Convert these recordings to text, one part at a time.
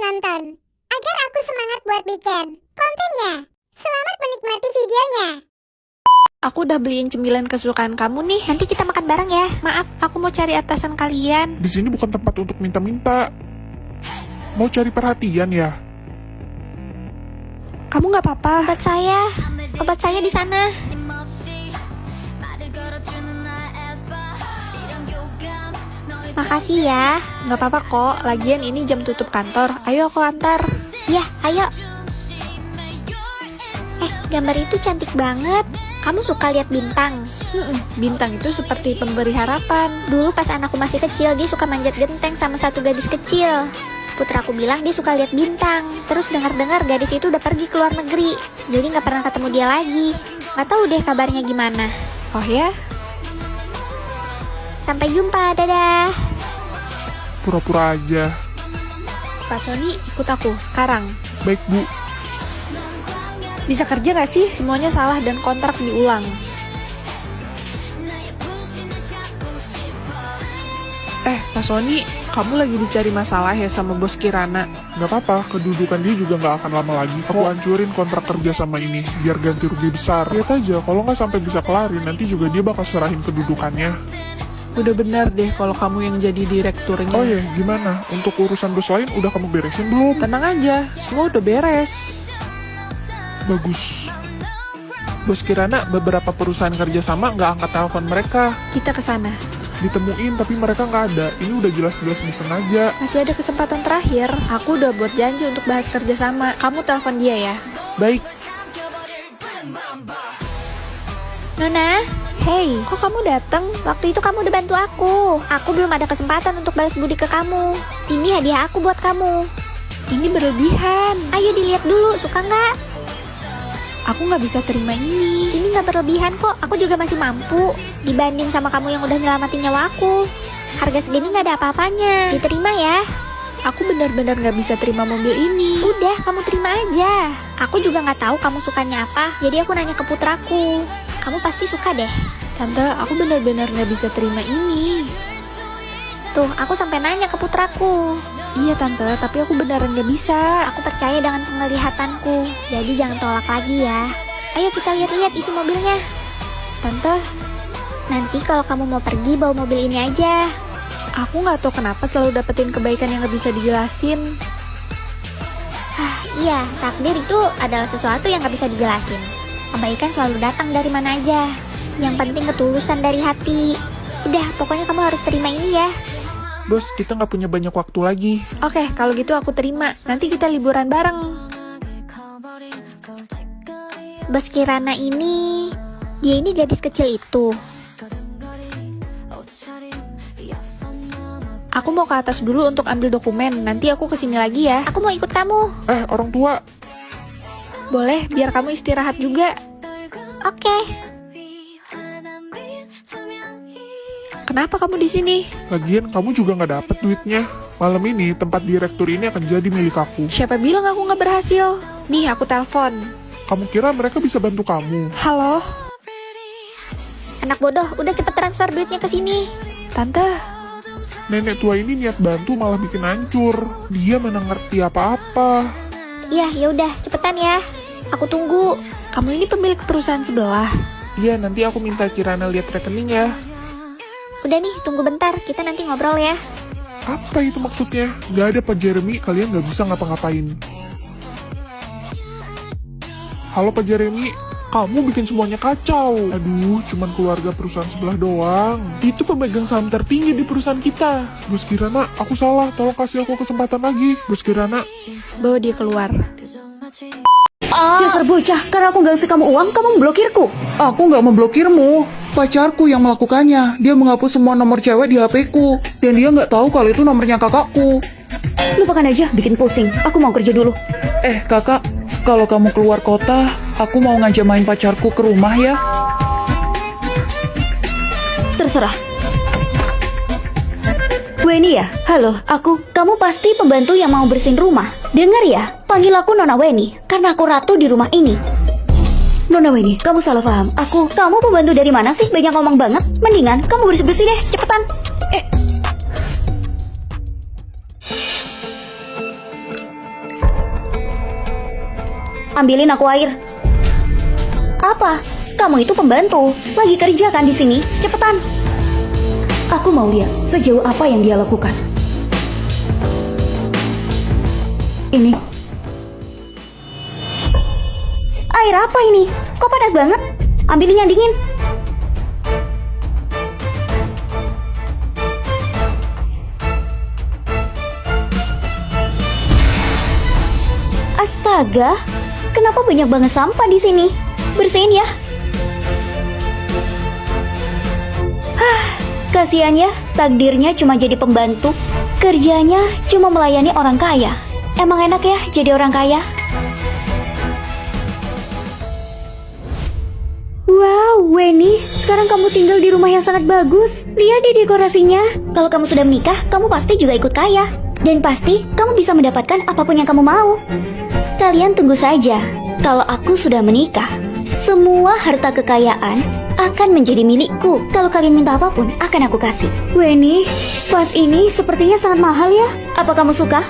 penonton, agar aku semangat buat bikin kontennya. Selamat menikmati videonya. Aku udah beliin cemilan kesukaan kamu nih. Nanti kita makan bareng ya. Maaf, aku mau cari atasan kalian. Di sini bukan tempat untuk minta-minta. Mau cari perhatian ya? Kamu nggak apa-apa? Obat saya di sana. Makasih ya. Nggak apa-apa kok. Lagian ini jam tutup kantor. Ayo aku antar. Ya, ayo. Gambar itu cantik banget. Kamu suka lihat bintang? Bintang itu seperti pemberi harapan. Dulu pas anakku masih kecil, dia suka manjat genteng sama satu gadis kecil. Putraku bilang dia suka lihat bintang. Terus dengar-dengar gadis itu udah pergi ke luar negeri. Jadi nggak pernah ketemu dia lagi. Nggak tahu deh kabarnya gimana. Oh ya? Sampai jumpa, dadah. Pura-pura aja. Pak Sony, ikut aku sekarang. Baik, Bu. Bisa kerja nggak sih? Semuanya salah dan kontrak diulang. Pak Sony, kamu lagi dicari masalah ya sama bos Kirana? Gak apa-apa, kedudukan dia juga gak akan lama lagi. Aku hancurin kontrak kerja sama ini, biar ganti rugi besar. Lihat aja, kalau nggak sampai bisa kelarin, nanti juga dia bakal serahin kedudukannya. Udah benar deh kalau kamu yang jadi direkturnya. Oh ya, gimana? Untuk urusan bos lain udah kamu beresin belum? Tenang aja, semua udah beres. Bagus. Bos Kirana beberapa perusahaan kerjasama nggak angkat telepon mereka. Kita ke sana. Ditemuin tapi mereka nggak ada. Ini udah jelas-jelas disengaja. Masih ada kesempatan terakhir. Aku udah buat janji untuk bahas kerjasama. Kamu telepon dia ya. Baik. Nona, Hey, kok kamu datang? waktu itu kamu udah bantu aku. Aku belum ada kesempatan untuk balas budi ke kamu. Ini hadiah aku buat kamu. Ini berlebihan. Ayo dilihat dulu, suka nggak? Aku nggak bisa terima ini. Ini nggak berlebihan kok, aku juga masih mampu. Dibanding sama kamu yang udah nyelamatin nyawa aku. Harga segini nggak ada apa-apanya. Diterima ya. Aku benar-benar nggak bisa terima mobil ini. Udah, kamu terima aja. Aku juga nggak tahu kamu sukanya apa, jadi aku nanya ke putraku. Kamu pasti suka deh. Tante, aku benar-benar nggak bisa terima ini. Tuh, aku sampai nanya ke putraku. Iya tante, tapi aku beneran nggak bisa. Aku percaya dengan penglihatanku. Jadi jangan tolak lagi ya. Ayo kita lihat-lihat isi mobilnya. Tante, Nanti kalau kamu mau pergi bawa mobil ini aja. aku nggak tahu kenapa selalu dapetin kebaikan yang nggak bisa dijelasin. Iya, takdir itu adalah sesuatu yang gak bisa dijelasin. Kebaikan selalu datang dari mana aja. Yang penting ketulusan dari hati. Udah, pokoknya kamu harus terima ini ya. Bos, kita nggak punya banyak waktu lagi. Oke, kalau gitu aku terima. Nanti kita liburan bareng. Bos Kirana ini, dia ini gadis kecil itu. Aku mau ke atas dulu untuk ambil dokumen. Nanti aku kesini lagi ya. Aku mau ikut kamu. Orang tua. Boleh, biar kamu istirahat juga. Oke. Kenapa kamu di sini? Lagian kamu juga nggak dapet duitnya. Malam ini tempat direktur ini akan jadi milik aku. Siapa bilang aku nggak berhasil? Nih, aku telepon. Kamu kira mereka bisa bantu kamu? Halo, Anak bodoh, udah cepet transfer duitnya ke sini. Tante. Nenek tua ini niat bantu malah bikin hancur. Dia mana ngerti apa-apa. Iya, ya udah, cepetan ya. Aku tunggu. Kamu ini pemilik perusahaan sebelah. Iya, nanti aku minta Kirana lihat rekening ya. Udah nih, tunggu bentar. Kita nanti ngobrol ya. Apa itu maksudnya? Gak ada Pak Jeremy, kalian gak bisa ngapa-ngapain. Halo Pak Jeremy, kamu bikin semuanya kacau. Aduh, cuman keluarga perusahaan sebelah doang. Itu pemegang saham tertinggi di perusahaan kita. Bos Kirana, aku salah. Tolong kasih aku kesempatan lagi. Bos Kirana. Bawa dia keluar. Dasar bocah, karena aku gak kasih kamu uang, kamu memblokirku. Aku nggak memblokirmu. Pacarku yang melakukannya. Dia menghapus semua nomor cewek di HP-ku. Dan dia nggak tahu kalau itu nomornya kakakku. Lupakan aja, bikin pusing. Aku mau kerja dulu. Kakak, kalau kamu keluar kota, aku mau ngajak main pacarku ke rumah ya. Terserah. Weni ya? Halo, kamu pasti pembantu yang mau bersihin rumah. Dengar ya, panggil aku Nona Weni, karena aku ratu di rumah ini. Nona Weni, kamu salah paham. Kamu pembantu dari mana sih? Banyak ngomong banget. Mendingan kamu bersih-bersih deh, cepetan. ambilin aku air. Apa? Kamu itu pembantu, lagi kerja kan di sini? Cepetan. Aku mau lihat sejauh apa yang dia lakukan. Ini. Air apa ini? Kok panas banget? Ambilin yang dingin. Astaga, kenapa banyak banget sampah di sini? Bersihin ya. Kasihan ya, takdirnya cuma jadi pembantu. Kerjanya cuma melayani orang kaya. Emang enak ya jadi orang kaya? Wow, Weni, sekarang kamu tinggal di rumah yang sangat bagus. Lihat deh dekorasinya. Kalau kamu sudah menikah, kamu pasti juga ikut kaya. Dan pasti kamu bisa mendapatkan apapun yang kamu mau. Kalian tunggu saja. Kalau aku sudah menikah, semua harta kekayaan akan menjadi milikku. Kalau kalian minta apapun, akan aku kasih. Weni, vas ini sepertinya sangat mahal ya. Apa kamu suka?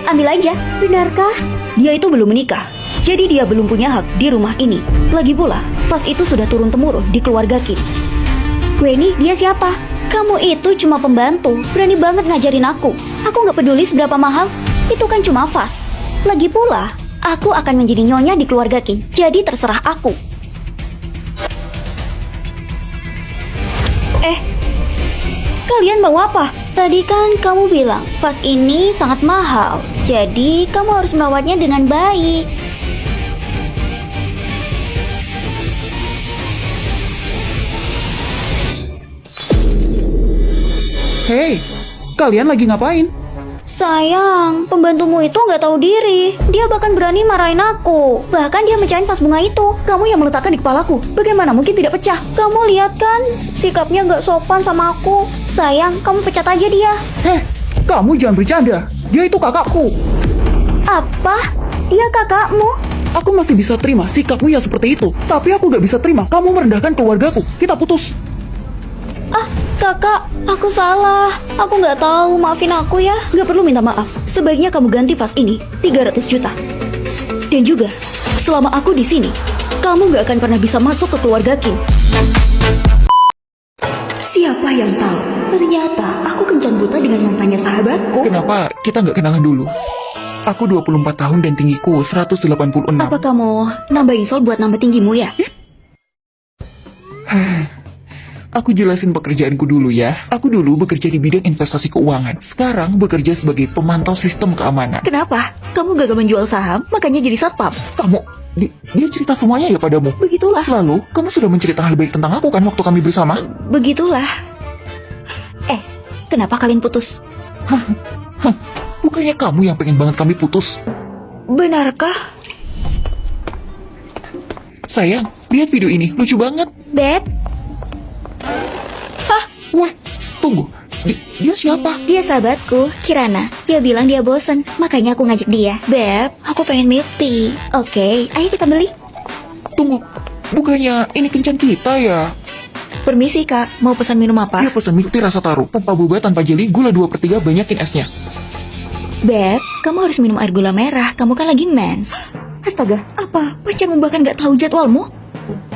Ambil aja. Benarkah? Dia itu belum menikah, jadi dia belum punya hak di rumah ini. Lagi pula, vas itu sudah turun-temurun di keluarga Kim. Weni, dia siapa? Kamu itu cuma pembantu, berani banget ngajarin aku. Aku nggak peduli seberapa mahal, itu kan cuma vas. Lagi pula, aku akan menjadi nyonya di keluarga Kim, jadi terserah aku. Kalian mau apa? Tadi kan kamu bilang vas ini sangat mahal, jadi kamu harus merawatnya dengan baik. Hei, kalian lagi ngapain? Sayang, pembantumu itu nggak tahu diri. Dia bahkan berani marahin aku. Bahkan dia mecahin vas bunga itu. Kamu yang meletakkan di kepalaku. Bagaimana mungkin tidak pecah? Kamu lihat kan, sikapnya nggak sopan sama aku. Sayang, kamu pecat aja dia. Heh, kamu jangan bercanda. Dia itu kakakku. Apa? Dia kakakmu? Aku masih bisa terima sikapmu yang seperti itu. Tapi aku gak bisa terima kamu merendahkan keluargaku. Kita putus. Kakak, aku salah. Aku nggak tahu, maafin aku ya. Nggak perlu minta maaf. Sebaiknya kamu ganti vas ini 300 juta. Dan juga, selama aku di sini, kamu nggak akan pernah bisa masuk ke keluarga Kim. Siapa yang tahu? Ternyata aku kencan buta dengan mantannya sahabatku. Kenapa kita nggak kenalan dulu? Aku 24 tahun dan tinggiku 186. Apa kamu nambahin sol buat nambah tinggimu ya? Aku jelasin pekerjaanku dulu ya. Aku dulu bekerja di bidang investasi keuangan. Sekarang bekerja sebagai pemantau sistem keamanan. Kenapa? Kamu gagal menjual saham, makanya jadi satpam. Kamu, dia cerita semuanya ya padamu? Begitulah. Lalu, kamu sudah menceritakan hal baik tentang aku kan waktu kami bersama? Begitulah. Kenapa kalian putus? Bukannya kamu yang pengen banget kami putus? Benarkah? Sayang, lihat video ini, lucu banget. Beb, Wah, tunggu. Dia siapa? dia sahabatku, Kirana. Dia bilang dia bosen, makanya aku ngajak dia. Beb, aku pengen milk tea. Oke, ayo kita beli. Tunggu, bukannya ini kencan kita ya? Permisi kak, mau pesan minum apa? Dia pesan milk tea rasa taro, tanpa boba, tanpa jeli, gula 2/3, banyakin esnya. Beb, kamu harus minum air gula merah, kamu kan lagi mens. Astaga, apa? Pacarmu bahkan gak tahu jadwalmu?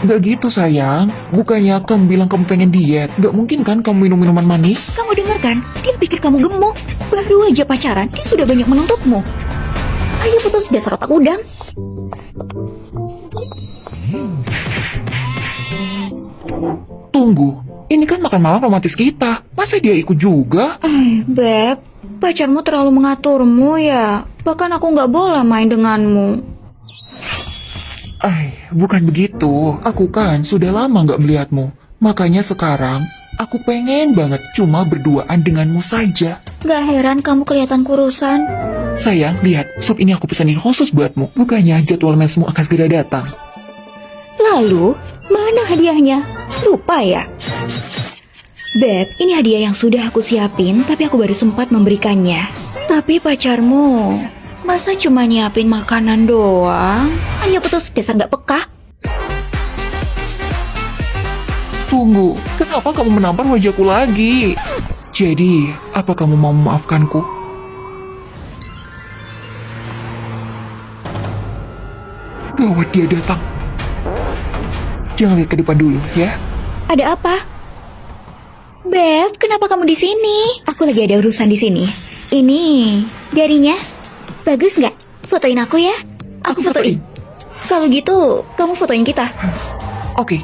Gak gitu sayang, bukannya kamu bilang kamu pengen diet. Gak mungkin kan kamu minum minuman manis? Kamu dengar kan? Dia pikir kamu gemuk. Baru aja pacaran, dia sudah banyak menuntutmu. Ayo putus, dasar otak udang. Tunggu, ini kan makan malam romantis kita. Masa dia ikut juga? Beb, pacarmu terlalu mengaturmu ya. Bahkan aku gak boleh main denganmu. Bukan begitu. Aku kan sudah lama gak melihatmu. Makanya sekarang, aku pengen banget cuma berduaan denganmu saja. Gak heran kamu kelihatan kurusan. Sayang, lihat, sup ini aku pesanin khusus buatmu. Bukannya jadwal mensmu akan segera datang. Lalu, mana hadiahnya? Lupa ya? Beb, ini hadiah yang sudah aku siapin, tapi aku baru sempat memberikannya. Tapi pacarmu, masa cuma nyiapin makanan doang? Ayo putus, dasar gak peka. Tunggu, kenapa kamu menampar wajahku lagi? Jadi, apa kamu mau memaafkanku? Gawat, dia datang. Jangan lihat ke depan dulu, ya. Ada apa? Beb, kenapa kamu di sini? Aku lagi ada urusan di sini. Ini jarinya bagus nggak? Fotoin aku ya. Aku fotoin. Kalau gitu, kamu fotoin kita. Oke.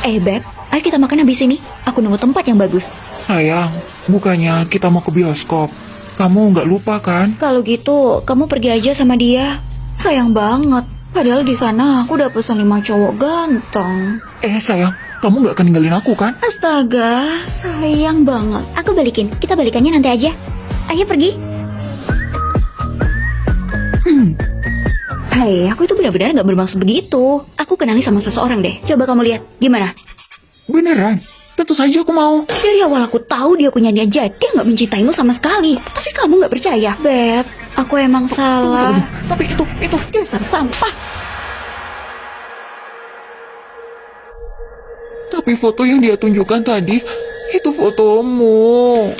Beb, ayo kita makan habis ini. Aku nunggu tempat yang bagus. Sayang, bukannya kita mau ke bioskop. Kamu nggak lupa kan? Kalau gitu, kamu pergi aja sama dia. Sayang banget. Padahal di sana aku udah pesan 5 cowok ganteng. Sayang, kamu nggak akan ninggalin aku kan? Astaga, sayang banget. Aku balikin. Kita balikannya nanti aja. Ayo pergi. Hai, aku itu benar-benar nggak bermaksud begitu. Aku kenali sama seseorang deh. Coba kamu lihat. Gimana? Beneran? Tentu saja aku mau. Dari awal aku tahu dia punya dia nggak mencintaimu sama sekali. Tapi kamu nggak percaya. Beb, aku emang salah. Tapi itu. Dasar sampah. Tapi foto yang dia tunjukkan tadi, itu fotomu.